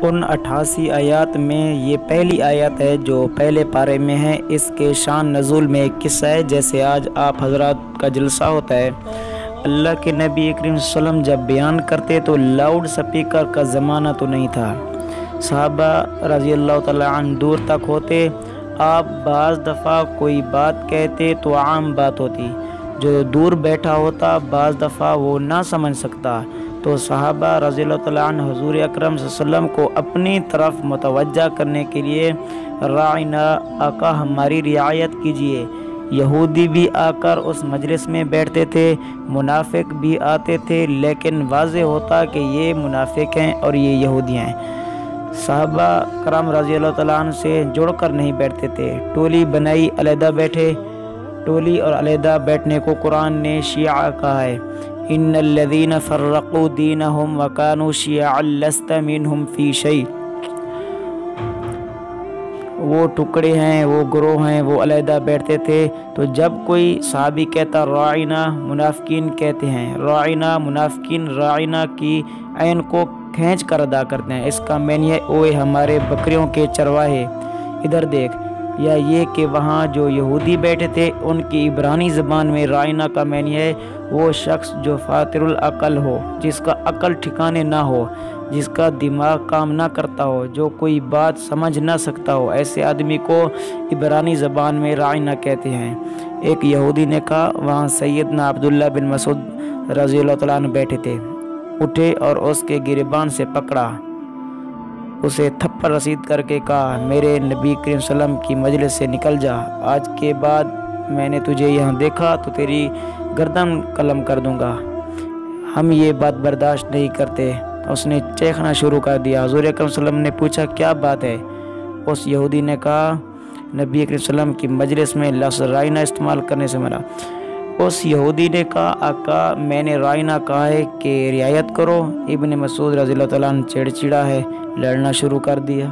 ان 88 آیات میں یہ پہلی آیت ہے جو پہلے پارے میں ہے۔ اس کے شان نزول میں ایک قصہ ہے۔ جیسے آج آپ حضرات کا جلسہ ہوتا ہے، اللہ کے نبی کریم صلی اللہ علیہ وسلم جب بیان کرتے تو لاؤڈ سپیکر کا زمانہ تو نہیں تھا، صحابہ رضی اللہ تعالی عنہ دور تک ہوتے، آپ بعض دفعہ کوئی بات کہتے تو عام بات ہوتی، جو دور بیٹھا ہوتا بعض دفعہ وہ نہ سمجھ سکتا، تو صحابہ رضی اللہ تعالی عنہ حضور اکرم صلی اللہ علیہ وسلم کو اپنی طرف متوجہ کرنے کے لیے راعنا، آقا ہماری رعایت کیجیے۔ یہودی بھی آ کر اس مجلس میں بیٹھتے تھے، منافق بھی آتے تھے، لیکن واضح ہوتا کہ یہ منافق ہیں اور یہ یہودی ہیں۔ صحابہ کرام رضی اللہ تعالیٰ عنہ سے جڑ کر نہیں بیٹھتے تھے، ٹولی بنائی علیحدہ بیٹھے۔ ٹولی اور علیحدہ بیٹھنے کو قرآن نے شیعہ کہا ہے، ان الذین فرقوا دینہم وکانوا شیعا لست منہم فی شیء، وہ ٹکڑے ہیں، وہ گروہ ہیں، وہ علیحدہ بیٹھتے تھے۔ تو جب کوئی صحابی کہتا راعنا، منافقین کہتے ہیں راعنا، منافقین راعنا کی عین کو کھینچ کر ادا کرتے ہیں، اس کا معنی ہے اوے ہمارے بکریوں کے چرواہے ادھر دیکھ، یا یہ کہ وہاں جو یہودی بیٹھے تھے ان کی عبرانی زبان میں راعنا کا معنی ہے وہ شخص جو فاطر العقل ہو، جس کا عقل ٹھکانے نہ ہو، جس کا دماغ کام نہ کرتا ہو، جو کوئی بات سمجھ نہ سکتا ہو، ایسے آدمی کو عبرانی زبان میں راعنا کہتے ہیں۔ ایک یہودی نے کہا، وہاں سیدنا عبداللہ بن مسعود رضی اللہ تعالیٰ عنہ بیٹھے تھے، اٹھے اور اس کے گریبان سے پکڑا، اسے تھپڑ رسید کر کے کہا، میرے نبی کریم صلی اللہ علیہ وسلم کی مجلس سے نکل جا، آج کے بعد میں نے تجھے یہاں دیکھا تو تیری گردن قلم کر دوں گا، ہم یہ بات برداشت نہیں کرتے۔ اس نے چیخنا شروع کر دیا۔ حضور اکرم صلی اللہ علیہ وسلم نے پوچھا کیا بات ہے؟ اس یہودی نے کہا، نبی کریم صلی اللہ علیہ وسلم کی مجلس میں لفظ رائنا استعمال کرنے سے منع۔ اس یہودی نے کہا، آقا میں نے رائنا کہا ہے کہ رعایت کرو۔ ابن مسعود رضی اللہ تعالیٰ عنہ چڑچڑا ہے، لڑنا شروع کر دیا۔